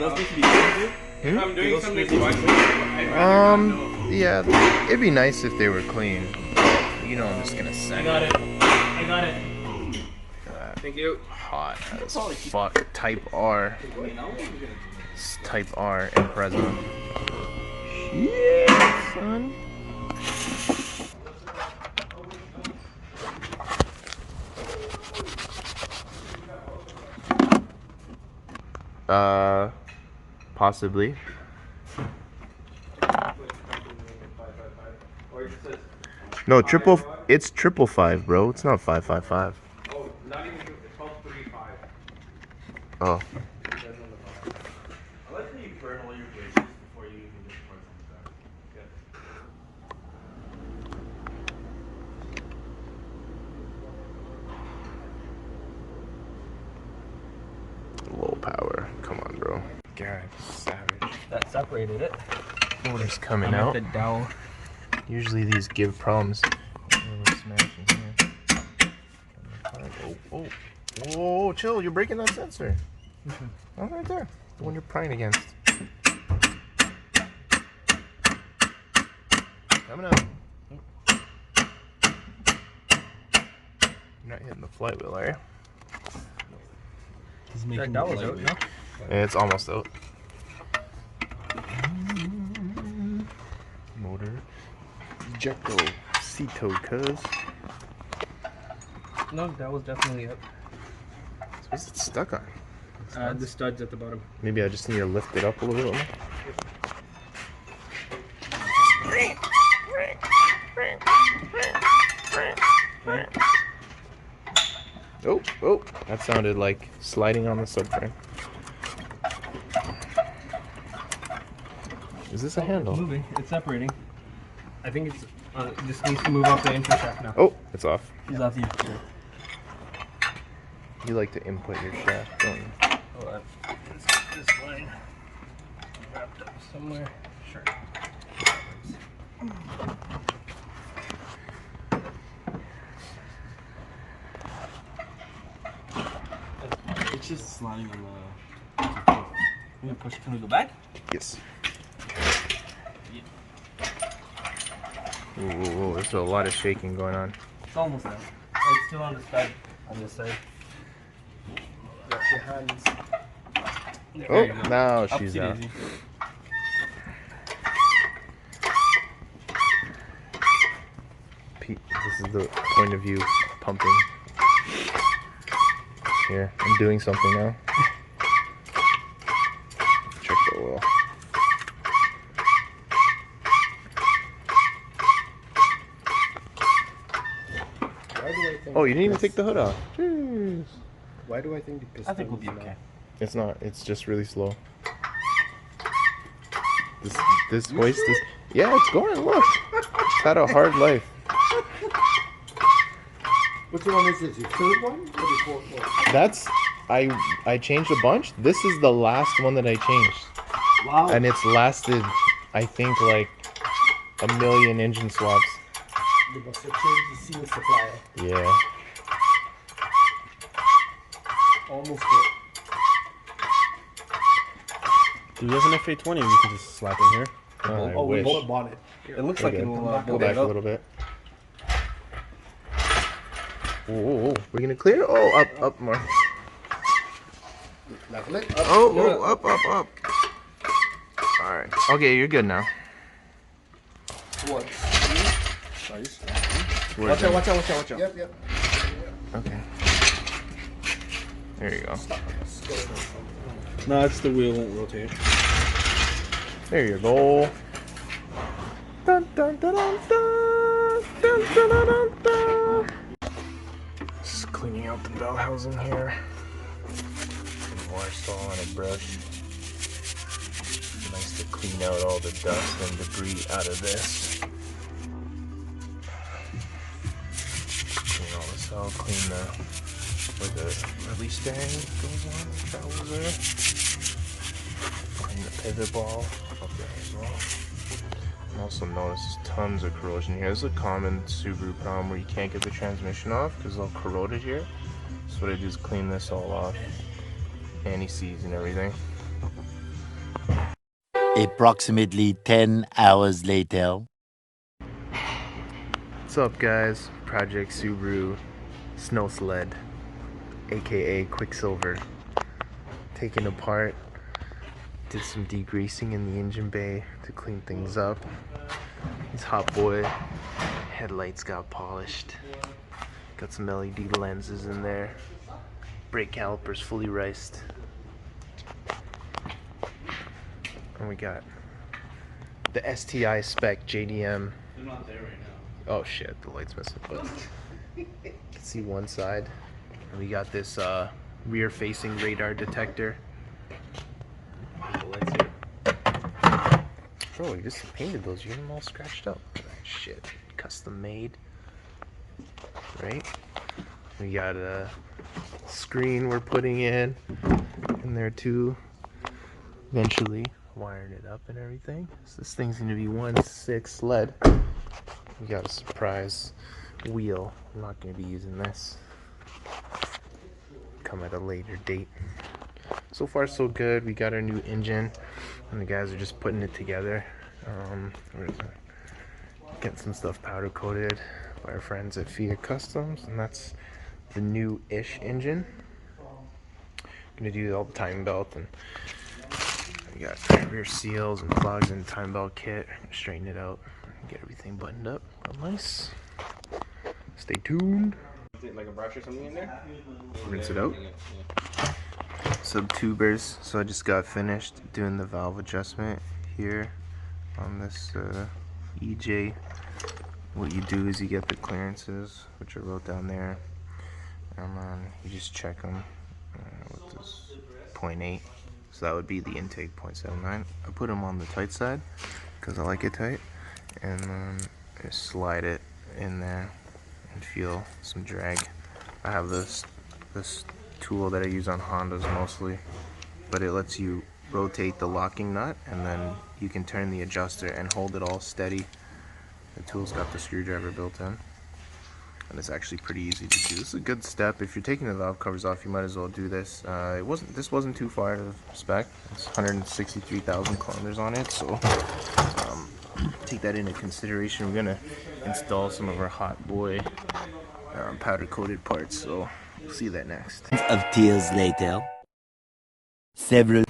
those need to be cleaned? Hmm? I'm doing something to watch it. Yeah, it'd be nice if they were clean. You know, I'm just gonna send I got it. Thank you. hot as fuck. Type R. It's Type R impreza. Yeah, son. Possibly. No, it's 555, bro. It's not 555. Oh, not even, it's called 35. Oh. I like how you burn all your bridges before you even get parts on the back. Good. Low power. Come on, bro. God, savage. That separated it. Motor's coming out. The dowel. Usually these give problems. We're smashing here. Oh, whoa, chill! You're breaking that sensor. Oh, right there, the one you're prying against. Coming out. You're not hitting the flywheel, are you? He's making that was out, no? Yeah, it's almost out. Motor. Ejecto Cito, cuz. No, that was definitely up. So what's it stuck on? The studs at the bottom. Maybe I just need to lift it up a little bit more. Oh, that sounded like sliding on the subframe. Is this a handle? It's moving. It's separating. I think it's just needs to move off the intershaft now. Oh, it's off. It's off the You like to input your shaft, don't you? Oh, this line wrapped up somewhere. Sure. It's just sliding on the. Can we push? Can we go back? Yes. Ooh, there's a lot of shaking going on. It's almost there. It's still on the stud on this side. Got your hands. Oh, now she's out. This is the point of view pumping. Here, I'm doing something now. Check the oil. Oh, you didn't even take the hood off. Jeez. Why do I think the pistons? I think we'll be okay. It's not. It's just really slow. This hoist is. Yeah, it's going. Look, it's had a hard life. Which one is this? Your third one or the fourth one? That's. I changed a bunch. This is the last one that I changed. Wow. And it's lasted, I think, like 1 million engine swaps. They must have changed the seal supplier. Yeah. Almost good. Do we have an FA20 we can just slap in here? I Oh, we wish. bought a bonnet. It looks like it will Go go back a little bit. Oh, we're gonna clear? Oh, up more. Level it. Oh, up. Alright. Okay, you're good now. What? Nice. Watch out. Yep. Okay. There you go. No, it's the wheel won't rotate. There you go. Dun, dun, dun, dun, dun, dun, dun, dun, dun, dun. Just cleaning out the bell housing here. Some more saw and a brush. Nice to clean out all the dust and debris out of this. Clean all this out. Clean where the release bearing goes on. Travels there. Clean the pivot ball up there as well. And also notice tons of corrosion here. This is a common Subaru problem where you can't get the transmission off because it's all corroded here. So what I do is clean this all off. Anti-seize and everything. Approximately 10 hours later. What's up, guys? Project Subaru Snow Sled, aka Quicksilver. Taken apart. Did some degreasing in the engine bay to clean things up. This hot boy headlights got polished. Got some LED lenses in there. Brake calipers fully riced. And we got the STI spec JDM. They're not there right now. Oh shit, the light's missing. But you can see one side. And we got this rear facing radar detector. Bro, you just painted those, you get them all scratched up. Shit, custom made. Right? We got a screen we're putting in there too. Eventually wiring it up and everything. So this thing's gonna be 1/6 sled. We got a surprise wheel. I'm not gonna be using this. Come at a later date. So far so good. We got our new engine and the guys are just putting it together. We're getting some stuff powder coated by our friends at Fiat Customs, and that's the new-ish engine. Gonna do all the timing belt, and we got rear seals and plugs and time belt kit. Straighten it out, get everything buttoned up. Real nice. Stay tuned. Like a brush or something in there? Rinse it out. Sub-tubers. So I just got finished doing the valve adjustment here on this ej. What you do is you get the clearances, which I wrote down there, and then you just check them with this 0.8. So that would be the intake 0.79. I put them on the tight side because I like it tight, and then just slide it in there and feel some drag. I have this tool that I use on Hondas mostly, but it lets you rotate the locking nut and then you can turn the adjuster and hold it all steady. The tool's got the screwdriver built in, and it's actually pretty easy to do. This is a good step. If you're taking the valve covers off, you might as well do this. This wasn't too far to spec. It's 163,000 kilometers on it, so take that into consideration. We're gonna install some of our hot boy powder coated parts, so we'll see that next. Of tears later. Several